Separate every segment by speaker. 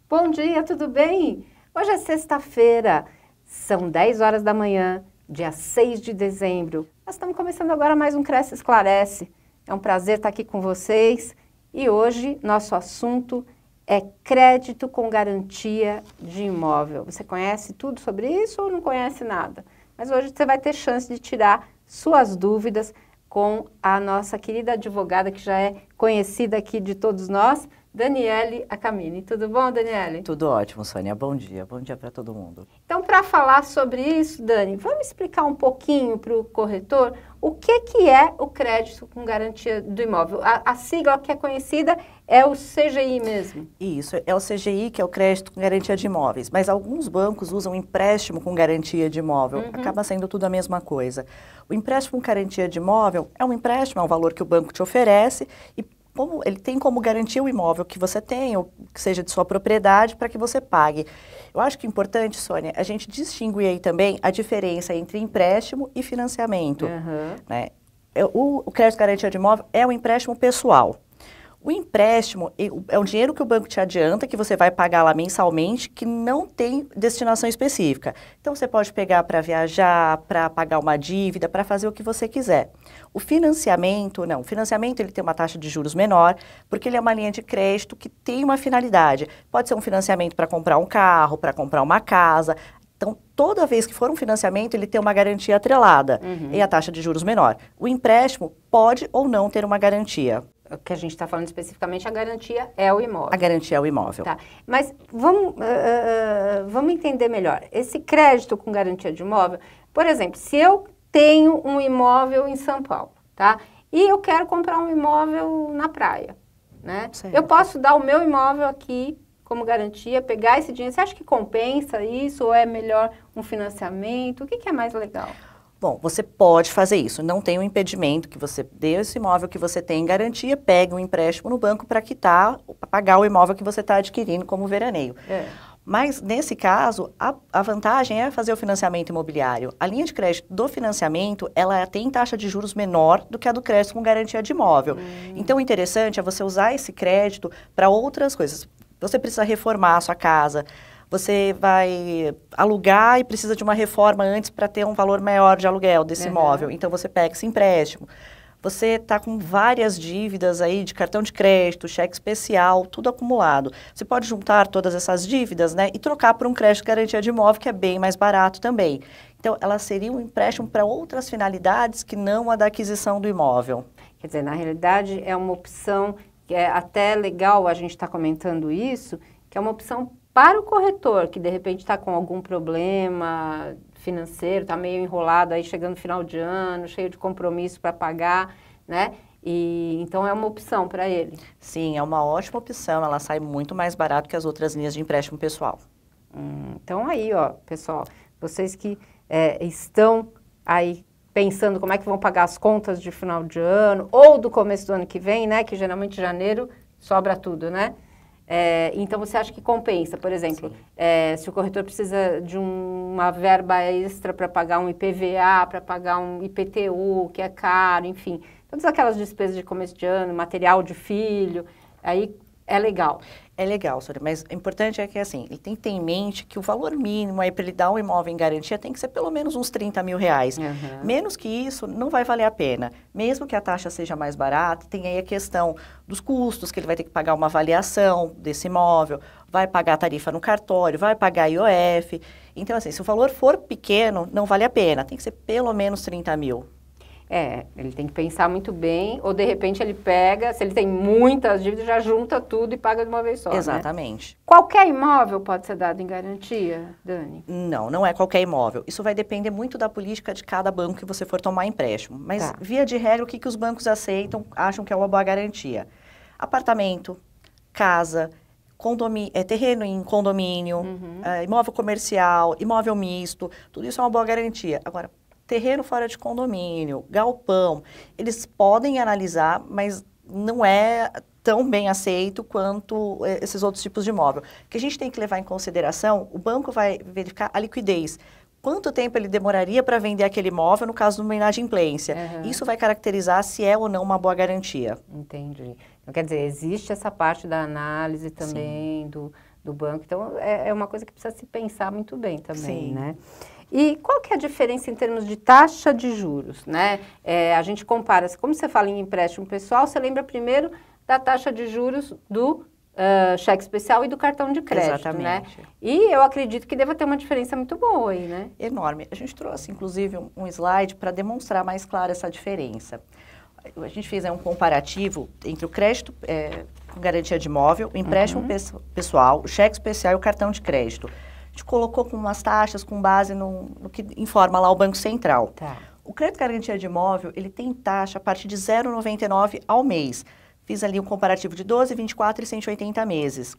Speaker 1: Bom dia, tudo bem? Hoje é sexta-feira, são 10 horas da manhã, dia 6 de dezembro. Nós estamos começando agora mais um Cresce Esclarece. É um prazer estar aqui com vocês e hoje nosso assunto é crédito com garantia de imóvel. Você conhece tudo sobre isso ou não conhece nada? Mas hoje você vai ter chance de tirar suas dúvidas com a nossa querida advogada que já é conhecida aqui de todos nós, Daniele Acamini. Tudo bom, Daniele?
Speaker 2: Tudo ótimo, Sônia. Bom dia para todo mundo.
Speaker 1: Então, para falar sobre isso, Dani, vamos explicar um pouquinho para o corretor o que é o crédito com garantia do imóvel. A sigla que é conhecida é o CGI mesmo.
Speaker 2: Isso, é o CGI, que é o crédito com garantia de imóveis, mas alguns bancos usam empréstimo com garantia de imóvel, acaba sendo tudo a mesma coisa. O empréstimo com garantia de imóvel é um empréstimo, é um valor que o banco te oferece e como ele tem como garantia o imóvel que você tem, ou que seja de sua propriedade, para que você pague. Eu acho que é importante, Sônia, a gente distinguir aí também a diferença entre empréstimo e financiamento. Né? O crédito garantia de imóvel é um empréstimo pessoal. O empréstimo é um dinheiro que o banco te adianta, que você vai pagar lá mensalmente, que não tem destinação específica. Então, você pode pegar para viajar, para pagar uma dívida, para fazer o que você quiser. O financiamento, não. O financiamento ele tem uma taxa de juros menor, porque ele é uma linha de crédito que tem uma finalidade. Pode ser um financiamento para comprar um carro, para comprar uma casa. Então, toda vez que for um financiamento, ele tem uma garantia atrelada e a taxa de juros menor. O empréstimo pode ou não ter uma garantia.
Speaker 1: O que a gente está falando especificamente, a garantia é o imóvel.
Speaker 2: A garantia é o imóvel.
Speaker 1: Tá. Mas vamos entender melhor. Esse crédito com garantia de imóvel, por exemplo, se eu tenho um imóvel em São Paulo, tá? E eu quero comprar um imóvel na praia, né?
Speaker 2: Certo.
Speaker 1: Eu posso dar o meu imóvel aqui como garantia, pegar esse dinheiro. Você acha que compensa isso ou é melhor um financiamento? O que é mais legal?
Speaker 2: Bom, você pode fazer isso, não tem um impedimento que você dê esse imóvel que você tem em garantia, pegue um empréstimo no banco para quitar, para pagar o imóvel que você está adquirindo como veraneio. Mas, nesse caso, a vantagem é fazer o financiamento imobiliário. A linha de crédito do financiamento, ela tem taxa de juros menor do que a do crédito com garantia de imóvel. Então, o interessante é você usar esse crédito para outras coisas. Você precisa reformar a sua casa, você vai alugar e precisa de uma reforma antes para ter um valor maior de aluguel desse imóvel. Então, você pega esse empréstimo. Você está com várias dívidas aí de cartão de crédito, cheque especial, tudo acumulado. Você pode juntar todas essas dívidas, né, e trocar por um crédito de garantia de imóvel, que é bem mais barato também. Então, ela seria um empréstimo para outras finalidades que não a da aquisição do imóvel.
Speaker 1: Quer dizer, na realidade, é uma opção que é até legal a gente estar comentando isso, que é uma opção para o corretor, que de repente está com algum problema financeiro, está meio enrolado aí, chegando no final de ano, cheio de compromisso para pagar, né? E então é uma opção para ele.
Speaker 2: Sim, é uma ótima opção, ela sai muito mais barato que as outras linhas de empréstimo pessoal.
Speaker 1: Então aí, ó, pessoal, vocês que estão aí pensando como é que vão pagar as contas de final de ano ou do começo do ano que vem, né? Que geralmente em janeiro sobra tudo, né? Então, você acha que compensa, por exemplo, se o corretor precisa de uma verba extra para pagar um IPVA, para pagar um IPTU, que é caro, enfim, todas aquelas despesas de começo de ano, material de filho, aí é legal.
Speaker 2: É legal, Sônia, mas o importante é que, assim, ele tem que ter em mente que o valor mínimo aí para ele dar um imóvel em garantia tem que ser pelo menos uns 30 mil reais. Menos que isso, não vai valer a pena. Mesmo que a taxa seja mais barata, tem aí a questão dos custos, que ele vai ter que pagar uma avaliação desse imóvel, vai pagar a tarifa no cartório, vai pagar IOF. Então, assim, se o valor for pequeno, não vale a pena. Tem que ser pelo menos 30 mil.
Speaker 1: Ele tem que pensar muito bem, ou de repente ele pega, se ele tem muitas dívidas, já junta tudo e paga de uma vez só,
Speaker 2: Exatamente.
Speaker 1: Né? Qualquer imóvel pode ser dado em garantia, Dani?
Speaker 2: Não, não é qualquer imóvel. Isso vai depender muito da política de cada banco que você for tomar empréstimo. Mas, via de regra, o que os bancos aceitam, acham que é uma boa garantia? Apartamento, casa, terreno em condomínio, imóvel comercial, imóvel misto, tudo isso é uma boa garantia. Agora, terreno fora de condomínio, galpão, eles podem analisar, mas não é tão bem aceito quanto esses outros tipos de imóvel. O que a gente tem que levar em consideração, o banco vai verificar a liquidez. Quanto tempo ele demoraria para vender aquele imóvel no caso de uma inadimplência? Isso vai caracterizar se é ou não uma boa garantia.
Speaker 1: Entendi. Então, quer dizer, existe essa parte da análise também do do banco. Então, é uma coisa que precisa se pensar muito bem também,
Speaker 2: Sim.
Speaker 1: né? E qual que é a diferença em termos de taxa de juros, né? A gente compara, como você fala em empréstimo pessoal, você lembra primeiro da taxa de juros do cheque especial e do cartão de crédito,
Speaker 2: Exatamente.
Speaker 1: né? E eu acredito que deva ter uma diferença muito boa aí, né?
Speaker 2: Enorme. A gente trouxe, inclusive, um slide para demonstrar mais claro essa diferença. A gente fez um comparativo entre o crédito com garantia de imóvel, o empréstimo pessoal, o cheque especial e o cartão de crédito. A gente colocou com umas taxas com base no que informa lá o Banco Central.
Speaker 1: Tá.
Speaker 2: O crédito garantia de imóvel, ele tem taxa a partir de 0,99 ao mês. Fiz ali um comparativo de 12, 24 e 180 meses. O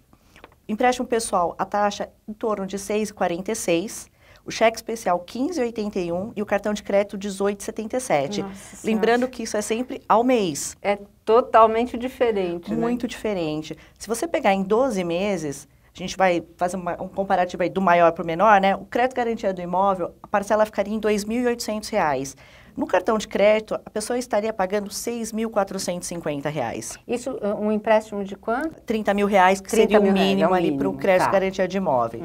Speaker 2: empréstimo pessoal, a taxa em torno de 6,46. O cheque especial 15,81 e o cartão de crédito 18,77. Lembrando que isso é sempre ao mês.
Speaker 1: É totalmente diferente,
Speaker 2: Muito diferente. Se você pegar em 12 meses, a gente vai fazer um comparativo aí do maior para o menor, né? O crédito garantia do imóvel, a parcela ficaria em R$ 2.800. No cartão de crédito, a pessoa estaria pagando R$ 6.450.
Speaker 1: Isso, um empréstimo de quanto?
Speaker 2: R$ 30 mil, que seria o mínimo ali para o crédito garantia de imóvel.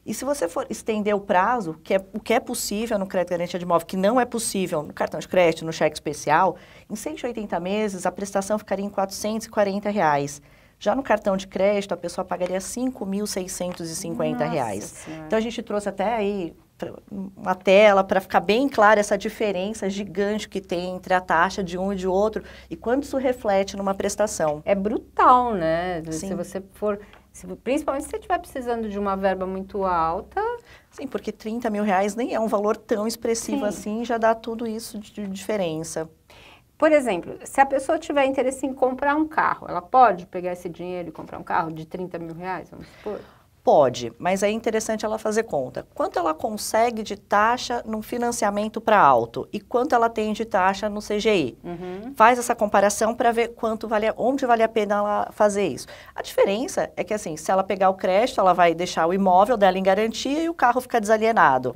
Speaker 2: E se você for estender o prazo, o que é possível no crédito garantia de imóvel, que não é possível no cartão de crédito, no cheque especial, em 180 meses a prestação ficaria em R$ 440. Já no cartão de crédito, a pessoa pagaria R$ 5.650. Então, a gente trouxe até aí uma tela para ficar bem clara essa diferença gigante que tem entre a taxa de um e de outro e quanto isso reflete numa prestação.
Speaker 1: É brutal, né?
Speaker 2: Sim.
Speaker 1: Se você for... Principalmente se você estiver precisando de uma verba muito alta.
Speaker 2: Sim, porque R$ 30 mil nem é um valor tão expressivo assim, já dá tudo isso de diferença.
Speaker 1: Por exemplo, se a pessoa tiver interesse em comprar um carro, ela pode pegar esse dinheiro e comprar um carro de R$ 30 mil, vamos supor?
Speaker 2: Pode, mas é interessante ela fazer conta. Quanto ela consegue de taxa no financiamento para alto e quanto ela tem de taxa no CGI. Faz essa comparação para ver onde vale a pena ela fazer isso. A diferença é que, assim, se ela pegar o crédito, ela vai deixar o imóvel dela em garantia e o carro fica desalienado.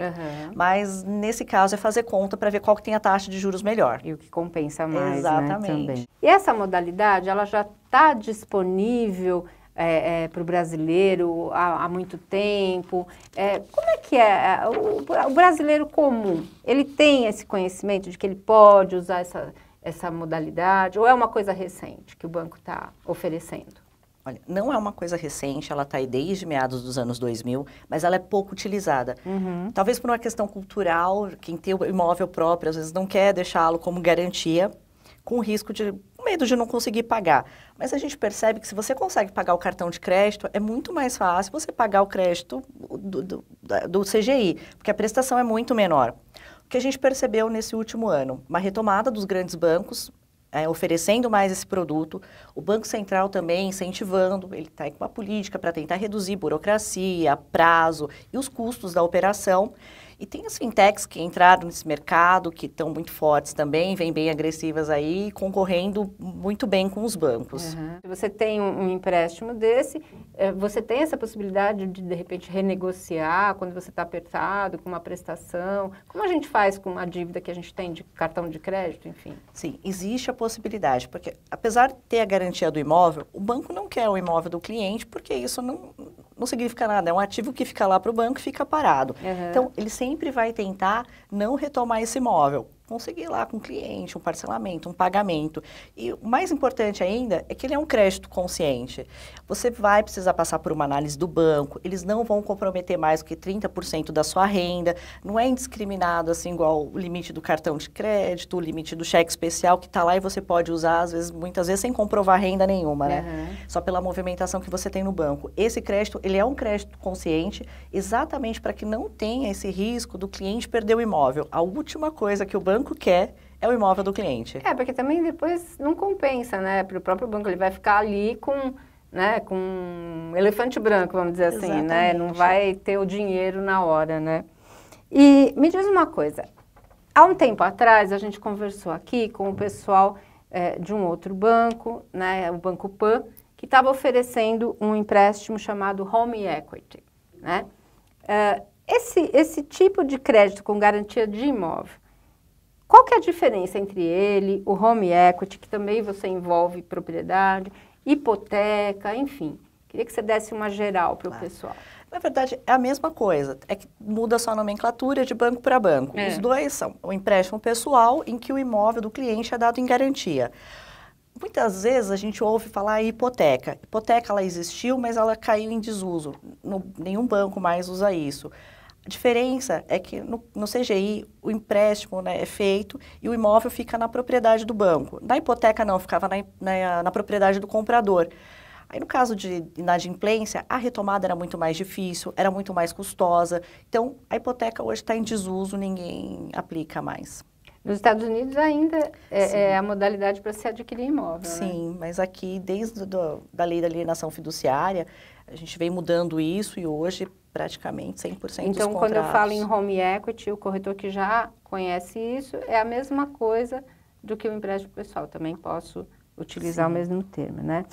Speaker 2: Mas, nesse caso, é fazer conta para ver qual que tem a taxa de juros melhor.
Speaker 1: E o que compensa mais,
Speaker 2: exatamente,
Speaker 1: né, também. E essa modalidade, ela já está disponível para o brasileiro há muito tempo? Como é que é? O brasileiro comum, ele tem esse conhecimento de que ele pode usar essa modalidade? Ou é uma coisa recente que o banco está oferecendo?
Speaker 2: Olha, não é uma coisa recente, ela está aí desde meados dos anos 2000, mas ela é pouco utilizada. Talvez por uma questão cultural, quem tem o imóvel próprio, às vezes não quer deixá-lo como garantia, com risco de medo de não conseguir pagar. Mas a gente percebe que se você consegue pagar o cartão de crédito, é muito mais fácil você pagar o crédito do CGI, porque a prestação é muito menor. O que a gente percebeu nesse último ano? Uma retomada dos grandes bancos, oferecendo mais esse produto, o Banco Central também incentivando, ele está com uma política para tentar reduzir burocracia, prazo e os custos da operação. E tem as fintechs que entraram nesse mercado, que estão muito fortes também, vêm bem agressivas aí, concorrendo muito bem com os bancos.
Speaker 1: Se você tem um empréstimo desse, você tem essa possibilidade de repente, renegociar quando você está apertado, com uma prestação? Como a gente faz com uma dívida que a gente tem de cartão de crédito, enfim?
Speaker 2: Sim, existe a possibilidade, porque apesar de ter a garantia do imóvel, o banco não quer o imóvel do cliente, porque isso não significa nada, é um ativo que fica lá para o banco e fica parado. Então, ele sempre vai tentar não retomar esse imóvel, conseguir lá com o cliente um parcelamento, um pagamento. E o mais importante ainda é que ele é um crédito consciente. Você vai precisar passar por uma análise do banco, eles não vão comprometer mais do que 30% da sua renda, não é indiscriminado assim igual o limite do cartão de crédito, o limite do cheque especial que está lá e você pode usar, muitas vezes sem comprovar renda nenhuma, né? Só pela movimentação que você tem no banco. Esse crédito, ele é um crédito consciente exatamente para que não tenha esse risco do cliente perder o imóvel. A última coisa que o banco quer é o imóvel do cliente.
Speaker 1: Porque também depois não compensa, né? Para o próprio banco, ele vai ficar ali com um elefante branco, vamos dizer assim, né? Não vai ter o dinheiro na hora, né? E me diz uma coisa, há um tempo atrás a gente conversou aqui com o pessoal de um outro banco, né? O Banco Pan, que estava oferecendo um empréstimo chamado Home Equity, né? Esse tipo de crédito com garantia de imóvel, qual que é a diferença entre ele, o Home Equity, que também você envolve propriedade, hipoteca, enfim. Queria que você desse uma geral para o pessoal.
Speaker 2: Na verdade, é a mesma coisa, é que muda só a nomenclatura de banco para banco. Os dois são o empréstimo pessoal, em que o imóvel do cliente é dado em garantia. Muitas vezes a gente ouve falar em hipoteca. Hipoteca, ela existiu, mas ela caiu em desuso. Nenhum banco mais usa isso. A diferença é que no CGI o empréstimo, né, é feito e o imóvel fica na propriedade do banco. Na hipoteca não, ficava na propriedade do comprador. Aí no caso de inadimplência, a retomada era muito mais difícil, era muito mais custosa. Então a hipoteca hoje está em desuso, ninguém aplica mais.
Speaker 1: Nos Estados Unidos ainda é a modalidade para se adquirir imóvel,
Speaker 2: Sim,
Speaker 1: né?
Speaker 2: mas aqui, desde da lei da alienação fiduciária, a gente vem mudando isso e hoje praticamente 100% dos contratos.
Speaker 1: Então, quando eu falo em home equity, o corretor que já conhece isso, é a mesma coisa do que o empréstimo pessoal. Também posso utilizar o mesmo termo, né?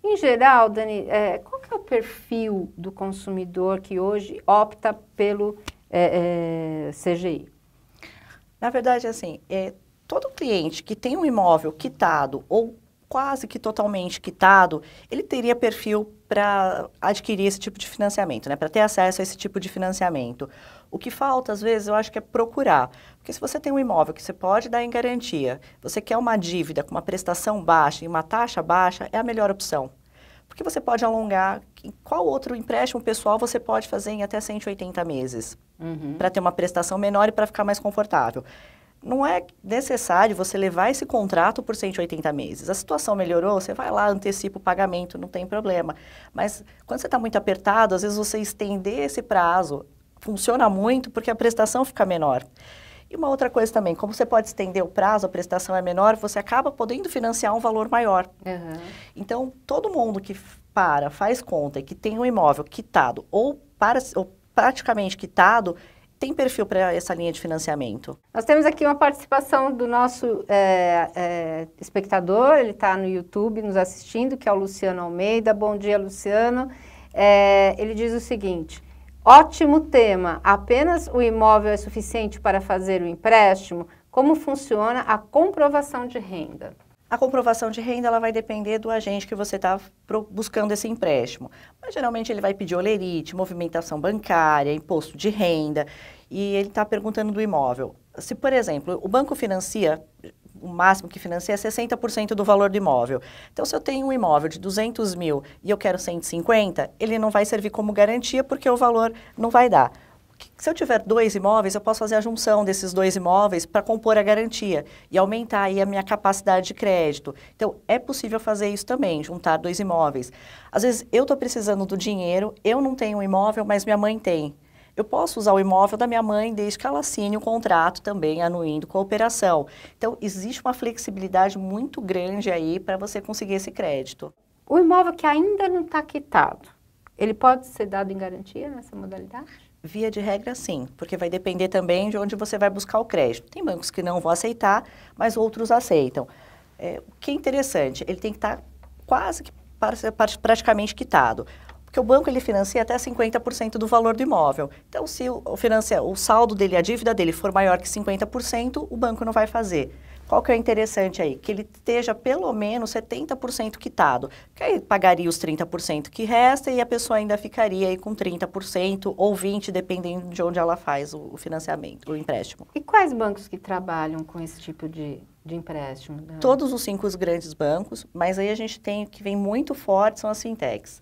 Speaker 1: Em geral, Dani, qual que é o perfil do consumidor que hoje opta pelo CGI?
Speaker 2: Na verdade, assim, todo cliente que tem um imóvel quitado ou quase que totalmente quitado, ele teria perfil para adquirir esse tipo de financiamento, né? Para ter acesso a esse tipo de financiamento. O que falta, às vezes, eu acho que é procurar. Porque se você tem um imóvel que você pode dar em garantia, você quer uma dívida com uma prestação baixa e uma taxa baixa, é a melhor opção. Porque você pode alongar, qual outro empréstimo pessoal você pode fazer em até 180 meses? Para ter uma prestação menor e para ficar mais confortável. Não é necessário você levar esse contrato por 180 meses. A situação melhorou, você vai lá, antecipa o pagamento, não tem problema. Mas quando você está muito apertado, às vezes você estender esse prazo funciona muito porque a prestação fica menor. E uma outra coisa também, como você pode estender o prazo, a prestação é menor, você acaba podendo financiar um valor maior. Então, todo mundo que faz conta e que tem um imóvel quitado ou praticamente quitado, tem perfil para essa linha de financiamento.
Speaker 1: Nós temos aqui uma participação do nosso espectador, ele está no YouTube nos assistindo, que é o Luciano Almeida. Bom dia, Luciano. Ele diz o seguinte: ótimo tema, apenas o imóvel é suficiente para fazer o empréstimo? Como funciona a comprovação de renda?
Speaker 2: A comprovação de renda ela vai depender do agente que você está buscando esse empréstimo. Mas geralmente ele vai pedir holerite, movimentação bancária, imposto de renda, e ele está perguntando do imóvel. Se, por exemplo, o banco financia, o máximo que financia é 60% do valor do imóvel. Então, se eu tenho um imóvel de 200 mil e eu quero 150, ele não vai servir como garantia porque o valor não vai dar. Se eu tiver 2 imóveis, eu posso fazer a junção desses 2 imóveis para compor a garantia e aumentar aí a minha capacidade de crédito. Então, é possível fazer isso também, juntar 2 imóveis. Às vezes, eu estou precisando do dinheiro, eu não tenho um imóvel, mas minha mãe tem. Eu posso usar o imóvel da minha mãe desde que ela assine o contrato também, anuindo cooperação. Então, existe uma flexibilidade muito grande aí para você conseguir esse crédito.
Speaker 1: O imóvel que ainda não está quitado, ele pode ser dado em garantia nessa modalidade?
Speaker 2: Via de regra, sim, porque vai depender também de onde você vai buscar o crédito. Tem bancos que não vão aceitar, mas outros aceitam. O que é interessante, ele tem que estar quase que praticamente quitado. Porque o banco ele financia até 50% do valor do imóvel. Então, se o saldo dele, a dívida dele for maior que 50%, o banco não vai fazer. Qual que é o interessante aí? Que ele esteja pelo menos 70% quitado. Que aí pagaria os 30% que resta e a pessoa ainda ficaria aí com 30% ou 20%, dependendo de onde ela faz o financiamento, o empréstimo.
Speaker 1: E quais bancos que trabalham com esse tipo de empréstimo?
Speaker 2: Todos os 5 grandes bancos, mas aí a gente tem que vem muito forte são as fintechs.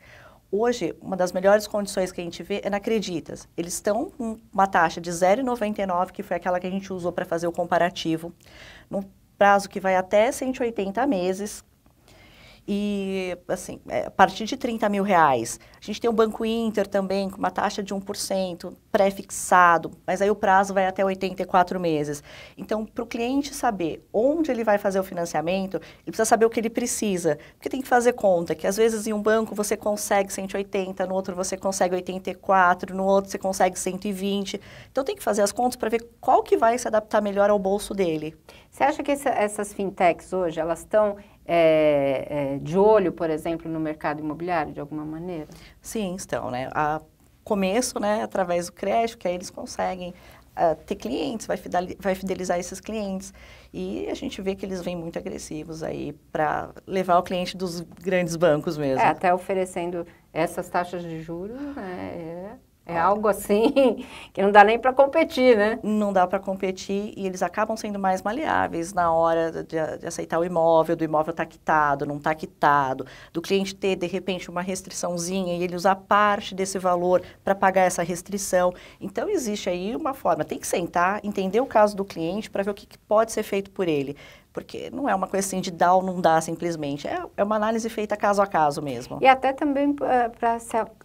Speaker 2: Hoje, uma das melhores condições que a gente vê é na Creditas. Eles estão com uma taxa de 0,99, que foi aquela que a gente usou para fazer o comparativo, num prazo que vai até 180 meses. E, assim, a partir de 30 mil reais, a gente tem o Banco Inter também, com uma taxa de 1%, pré-fixado, mas aí o prazo vai até 84 meses. Então, para o cliente saber onde ele vai fazer o financiamento, ele precisa saber o que ele precisa, porque tem que fazer conta, que às vezes em um banco você consegue 180, no outro você consegue 84, no outro você consegue 120. Então, tem que fazer as contas para ver qual que vai se adaptar melhor ao bolso dele.
Speaker 1: Você acha que essas fintechs hoje, elas estão de olho, por exemplo, no mercado imobiliário, de alguma maneira?
Speaker 2: Sim, estão, né? A começo, né, através do crédito, que aí eles conseguem ter clientes, vai fidelizar esses clientes. E a gente vê que eles vêm muito agressivos aí para levar o cliente dos grandes bancos mesmo.
Speaker 1: Até oferecendo essas taxas de juros, né? É algo assim que não dá nem para competir, né?
Speaker 2: Não dá para competir e eles acabam sendo mais maleáveis na hora de aceitar o imóvel, do imóvel estar quitado, não estar quitado, do cliente ter, de repente, uma restriçãozinha e ele usar parte desse valor para pagar essa restrição. Então, existe aí uma forma, tem que sentar, entender o caso do cliente para ver o que pode ser feito por ele. Porque não é uma coisa assim de dar ou não dar simplesmente, é uma análise feita caso a caso mesmo.
Speaker 1: E até também para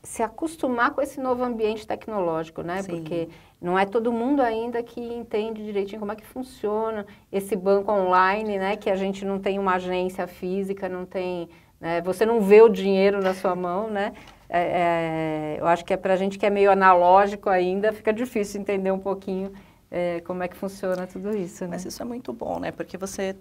Speaker 1: se acostumar com esse novo ambiente tecnológico, né?
Speaker 2: Sim.
Speaker 1: Porque não é todo mundo ainda que entende direitinho como é que funciona esse banco online, né? Que a gente não tem uma agência física, não tem, né? Você não vê o dinheiro na sua mão, né? Eu acho que para a gente que é meio analógico ainda, fica difícil entender um pouquinho como é que funciona tudo isso, né?
Speaker 2: Mas isso é muito bom, né? Porque você,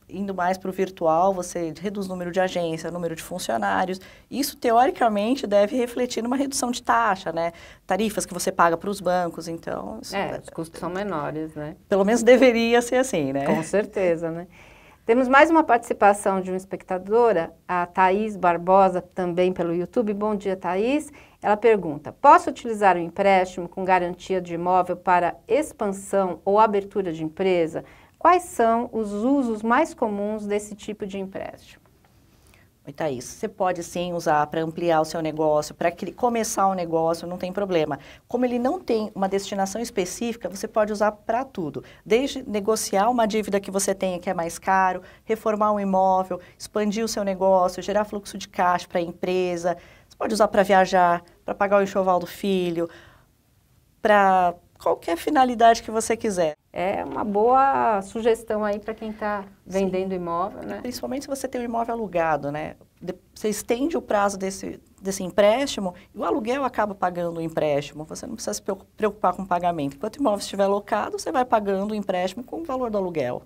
Speaker 2: indo mais para o virtual, você reduz o número de agência, o número de funcionários. Isso, teoricamente, deve refletir numa redução de taxa, né? Tarifas que você paga para os bancos, então...
Speaker 1: Os custos são menores, né?
Speaker 2: Pelo menos deveria ser assim, né?
Speaker 1: Com certeza, né? Temos mais uma participação de uma espectadora, a Thaís Barbosa, também pelo YouTube. Bom dia, Thaís. Ela pergunta, posso utilizar o empréstimo com garantia de imóvel para expansão ou abertura de empresa? Quais são os usos mais comuns desse tipo de empréstimo?
Speaker 2: Oi, Thaís, você pode sim usar para ampliar o seu negócio, para começar um negócio, não tem problema. Como ele não tem uma destinação específica, você pode usar para tudo. Desde negociar uma dívida que você tenha que é mais caro, reformar um imóvel, expandir o seu negócio, gerar fluxo de caixa para a empresa. Você pode usar para viajar, para pagar o enxoval do filho, para qualquer finalidade que você quiser.
Speaker 1: É uma boa sugestão aí para quem está vendendo imóvel, né?
Speaker 2: Principalmente se você tem um imóvel alugado, né? Você estende o prazo desse empréstimo e o aluguel acaba pagando o empréstimo. Você não precisa se preocupar com o pagamento. Enquanto o imóvel estiver locado, você vai pagando o empréstimo com o valor do aluguel.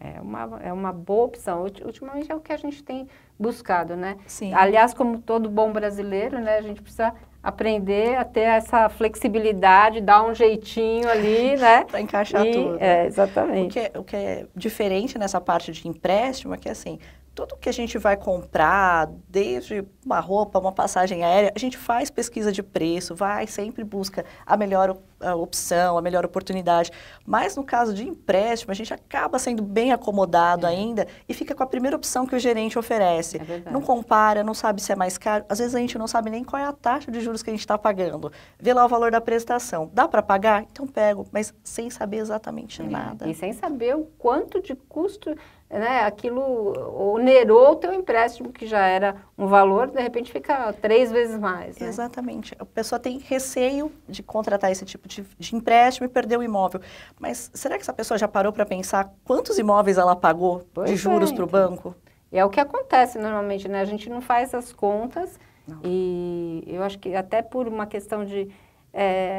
Speaker 1: É uma boa opção. Ultimamente é o que a gente tem buscado, né?
Speaker 2: Sim.
Speaker 1: Aliás, como todo bom brasileiro, né? A gente precisa aprender a ter essa flexibilidade, dar um jeitinho ali, né?
Speaker 2: Para encaixar tudo.
Speaker 1: Exatamente.
Speaker 2: O que é diferente nessa parte de empréstimo é que, assim, tudo que a gente vai comprar, desde uma roupa, uma passagem aérea, a gente faz pesquisa de preço, sempre busca a melhor opção, a melhor oportunidade. Mas no caso de empréstimo, a gente acaba sendo bem acomodado ainda e fica com a primeira opção que o gerente oferece.
Speaker 1: É verdade.
Speaker 2: Não compara, não sabe se é mais caro. Às vezes a gente não sabe nem qual é a taxa de juros que a gente está pagando. Vê lá o valor da prestação. Dá para pagar? Então pego, mas sem saber exatamente nada.
Speaker 1: E sem saber o quanto de custo, né, aquilo onerou o teu empréstimo, que já era um valor, de repente fica 3 vezes mais. Né?
Speaker 2: Exatamente. A pessoa tem receio de contratar esse tipo de empréstimo e perder o imóvel. Mas será que essa pessoa já parou para pensar quantos imóveis ela pagou de juros para o banco?
Speaker 1: E é o que acontece normalmente, né? A gente não faz as contas e eu acho que até por uma questão de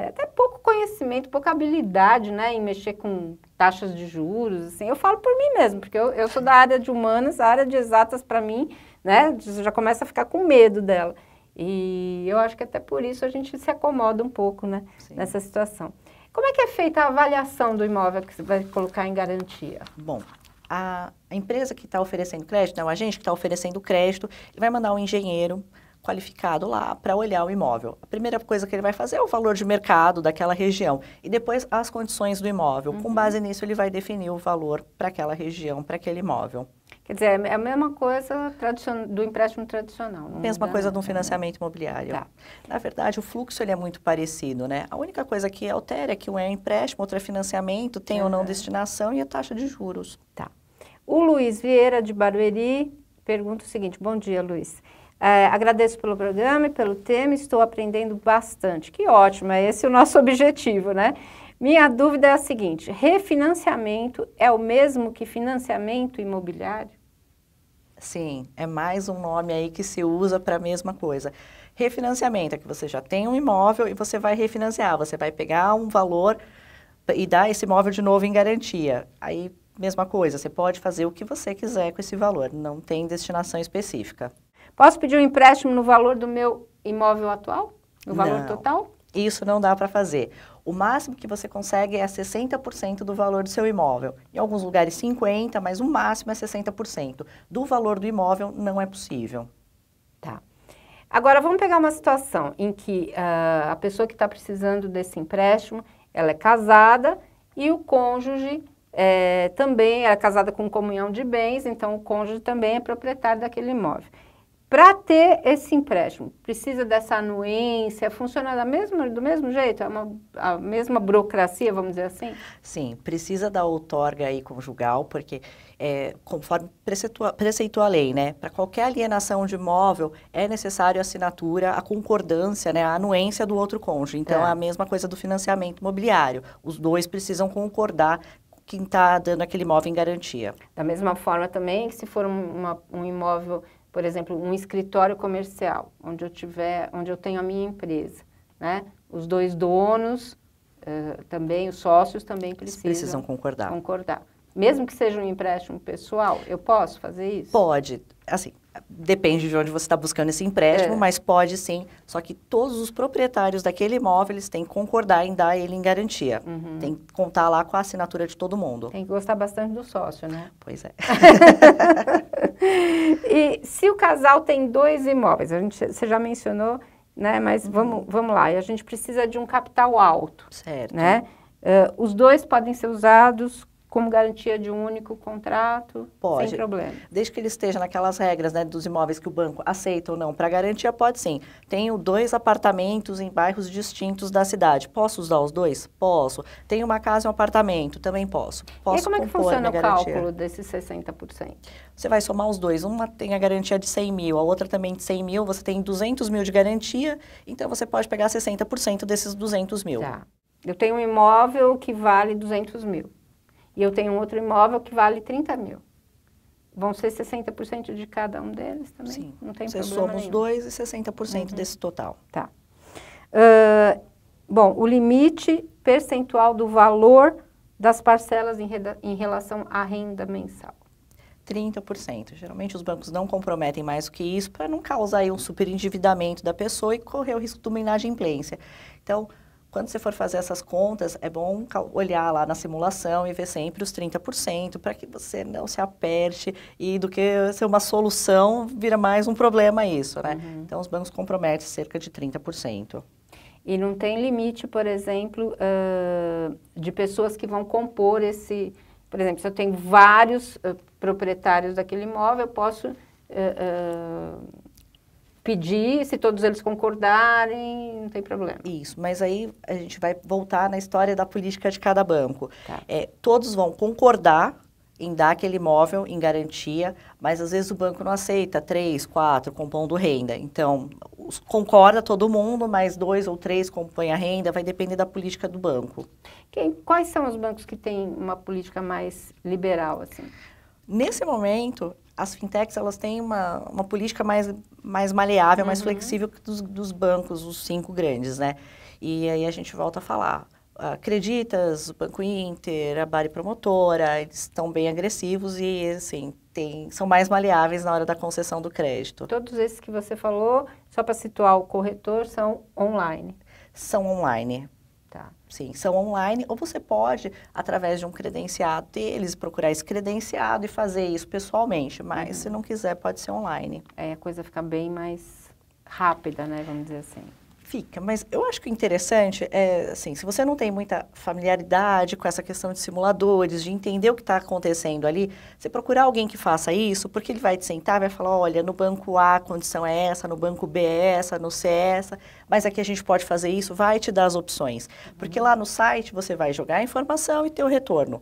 Speaker 1: até pouco conhecimento, pouca habilidade, né, em mexer com taxas de juros, assim. Eu falo por mim mesmo, porque eu sou da área de humanas, a área de exatas para mim, né, já começa a ficar com medo dela. E eu acho que até por isso a gente se acomoda um pouco, né, nessa situação. Como é que é feita a avaliação do imóvel que você vai colocar em garantia?
Speaker 2: Bom, a empresa que está oferecendo crédito, né, o agente que está oferecendo crédito, ele vai mandar um engenheiro qualificado lá para olhar o imóvel. A primeira coisa que ele vai fazer é o valor de mercado daquela região e depois as condições do imóvel. Com base nisso, ele vai definir o valor para aquela região, para aquele imóvel.
Speaker 1: Quer dizer, é a mesma coisa do empréstimo tradicional.
Speaker 2: Mesma coisa do financiamento imobiliário.
Speaker 1: Tá.
Speaker 2: Na verdade, o fluxo ele é muito parecido, né? A única coisa que altera é que um é empréstimo, outro é financiamento, tem ou não destinação e a taxa de juros.
Speaker 1: Tá. O Luiz Vieira, de Barueri, pergunta o seguinte. Bom dia, Luiz. Agradeço pelo programa e pelo tema, estou aprendendo bastante. Que ótimo, é esse o nosso objetivo, né? Minha dúvida é a seguinte, refinanciamento é o mesmo que financiamento imobiliário?
Speaker 2: Sim, é mais um nome aí que se usa para a mesma coisa. Refinanciamento é que você já tem um imóvel e você vai refinanciar, você vai pegar um valor e dar esse imóvel de novo em garantia. Aí, mesma coisa, você pode fazer o que você quiser com esse valor, não tem destinação específica.
Speaker 1: Posso pedir um empréstimo no valor do meu imóvel atual? No valor
Speaker 2: Não.
Speaker 1: total?
Speaker 2: Isso não dá para fazer. O máximo que você consegue é 60% do valor do seu imóvel. Em alguns lugares 50%, mas o máximo é 60%. Do valor do imóvel não é possível.
Speaker 1: Tá. Agora vamos pegar uma situação em que a pessoa que está precisando desse empréstimo, ela é casada e o cônjuge também é casada com comunhão de bens, então o cônjuge também é proprietário daquele imóvel. Para ter esse empréstimo, precisa dessa anuência, funciona do mesmo jeito? É a mesma burocracia, vamos dizer assim?
Speaker 2: Sim, precisa da outorga aí conjugal, porque conforme preceitua a lei, né? Para qualquer alienação de imóvel, é necessário a assinatura, a concordância, né? A anuência do outro cônjuge. Então, é a mesma coisa do financiamento imobiliário. Os dois precisam concordar quem está dando aquele imóvel em garantia.
Speaker 1: Da mesma forma também que se for um imóvel, por exemplo, um escritório comercial, onde eu tenho a minha empresa, né? Os dois donos, também, os sócios também precisam concordar. Mesmo que seja um empréstimo pessoal, eu posso fazer isso?
Speaker 2: Pode. Assim, depende de onde você está buscando esse empréstimo, mas pode sim. Só que todos os proprietários daquele imóvel, eles têm que concordar em dar ele em garantia. Tem que contar lá com a assinatura de todo mundo.
Speaker 1: Tem que gostar bastante do sócio, né?
Speaker 2: Pois é.
Speaker 1: E se o casal tem 2 imóveis, você já mencionou, né? Mas vamos lá, e a gente precisa de um capital alto.
Speaker 2: Certo.
Speaker 1: Né? Os 2 podem ser usados como garantia de um único contrato, sem problema.
Speaker 2: Desde que ele esteja naquelas regras, né, dos imóveis que o banco aceita ou não. Para garantia, pode sim. Tenho 2 apartamentos em bairros distintos da cidade. Posso usar os 2? Posso. Tenho uma casa e um apartamento? Também posso.
Speaker 1: E como é que funciona o cálculo desses 60%?
Speaker 2: Você vai somar os 2. Uma tem a garantia de 100 mil, a outra também de 100 mil. Você tem 200 mil de garantia, então você pode pegar 60% desses 200 mil.
Speaker 1: Tá. Eu tenho um imóvel que vale 200 mil. E eu tenho um outro imóvel que vale 30 mil. Vão ser 60% de cada um deles também?
Speaker 2: Sim.
Speaker 1: Não tem
Speaker 2: Você
Speaker 1: problema
Speaker 2: soma os
Speaker 1: nenhum.
Speaker 2: 2 e 60% desse total.
Speaker 1: Tá. Bom, o limite percentual do valor das parcelas em relação à renda mensal.
Speaker 2: 30%. Geralmente os bancos não comprometem mais do que isso para não causar aí um superendividamento da pessoa e correr o risco de uma inadimplência. Então, quando você for fazer essas contas, é bom olhar lá na simulação e ver sempre os 30% para que você não se aperte e do que ser uma solução, vira mais um problema isso, né? Então, os bancos comprometem cerca de 30%.
Speaker 1: E não tem limite, por exemplo, de pessoas que vão compor esse... Por exemplo, se eu tenho vários proprietários daquele imóvel, eu posso... pedir, se todos eles concordarem, não tem problema.
Speaker 2: Isso, mas aí a gente vai voltar na história da política de cada banco.
Speaker 1: Tá.
Speaker 2: Todos vão concordar em dar aquele imóvel em garantia, mas às vezes o banco não aceita 3, 4 compondo renda. Então, concorda todo mundo, mas 2 ou 3 compõem a renda, vai depender da política do banco.
Speaker 1: Quais são os bancos que têm uma política mais liberal, assim?
Speaker 2: Nesse momento, as fintechs elas têm uma política mais maleável, mais flexível que dos bancos, os 5 grandes, né? E aí a gente volta a falar. Creditas, o Banco Inter, a Bari Promotora, eles estão bem agressivos e, assim, são mais maleáveis na hora da concessão do crédito.
Speaker 1: Todos esses que você falou, só para situar o corretor, são online?
Speaker 2: São online.
Speaker 1: Tá.
Speaker 2: Sim, são online, ou você pode, através de um credenciado deles, procurar esse credenciado e fazer isso pessoalmente, mas se não quiser, pode ser online.
Speaker 1: A coisa fica bem mais rápida, né, vamos dizer assim.
Speaker 2: Fica, mas eu acho que o interessante é, assim, se você não tem muita familiaridade com essa questão de simuladores, de entender o que está acontecendo ali, você procurar alguém que faça isso, porque ele vai te sentar e vai falar, olha, no banco A a condição é essa, no banco B é essa, no C é essa, mas aqui a gente pode fazer isso, vai te dar as opções. Porque lá no site você vai jogar a informação e ter o retorno.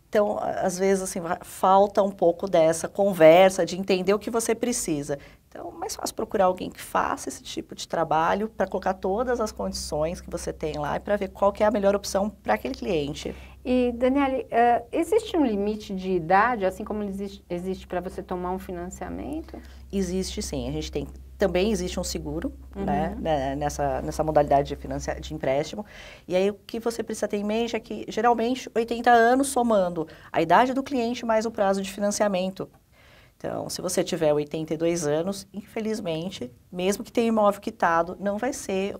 Speaker 2: Então, às vezes, assim, falta um pouco dessa conversa, de entender o que você precisa. Então, é mais fácil procurar alguém que faça esse tipo de trabalho para colocar todas as condições que você tem lá e para ver qual que é a melhor opção para aquele cliente.
Speaker 1: E, Daniele, existe um limite de idade, assim como existe para você tomar um financiamento?
Speaker 2: Existe sim, a gente tem... Também existe um seguro, né, nessa modalidade de empréstimo. E aí, o que você precisa ter em mente é que, geralmente, 80 anos somando a idade do cliente mais o prazo de financiamento. Então, se você tiver 82 anos, infelizmente, mesmo que tenha imóvel quitado, não vai ser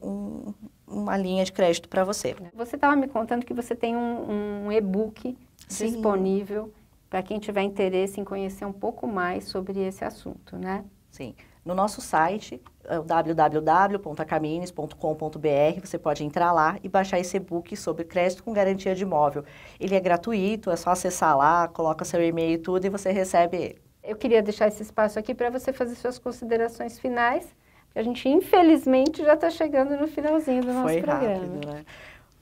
Speaker 2: uma linha de crédito para você.
Speaker 1: Você estava me contando que você tem um e-book disponível para quem tiver interesse em conhecer um pouco mais sobre esse assunto, né?
Speaker 2: Sim. No nosso site, www.acamines.com.br, você pode entrar lá e baixar esse e-book sobre crédito com garantia de imóvel. Ele é gratuito, é só acessar lá, coloca seu e-mail e tudo e você recebe ele.
Speaker 1: Eu queria deixar esse espaço aqui para você fazer suas considerações finais. A gente, infelizmente, já está chegando no finalzinho do nosso programa.
Speaker 2: Foi rápido, né?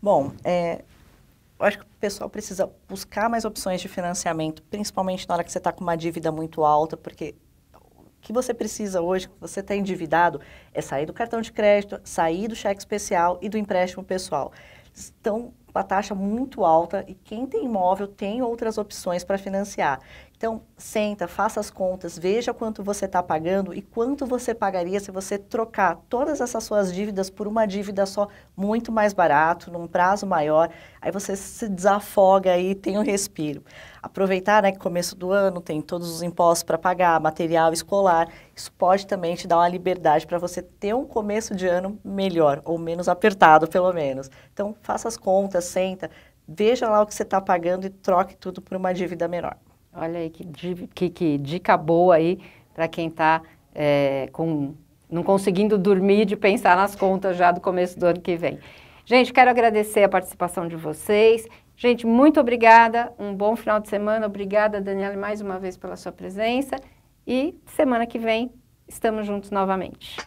Speaker 2: Bom, eu acho que o pessoal precisa buscar mais opções de financiamento, principalmente na hora que você está com uma dívida muito alta, porque o que você precisa hoje, que você está endividado, é sair do cartão de crédito, sair do cheque especial e do empréstimo pessoal. Estão com a taxa muito alta e quem tem imóvel tem outras opções para financiar. Então, senta, faça as contas, veja quanto você está pagando e quanto você pagaria se você trocar todas essas suas dívidas por uma dívida só muito mais barato, num prazo maior. Aí você se desafoga e tem um respiro. Aproveitar, né, que começo do ano tem todos os impostos para pagar, material escolar. Isso pode também te dar uma liberdade para você ter um começo de ano melhor, ou menos apertado, pelo menos. Então, faça as contas, senta, veja lá o que você está pagando e troque tudo por uma dívida menor.
Speaker 1: Olha aí que dica boa aí para quem está não conseguindo dormir de pensar nas contas já do começo do ano que vem. Gente, quero agradecer a participação de vocês. Gente, muito obrigada. Um bom final de semana. Obrigada, Daniela, mais uma vez pela sua presença. E semana que vem estamos juntos novamente.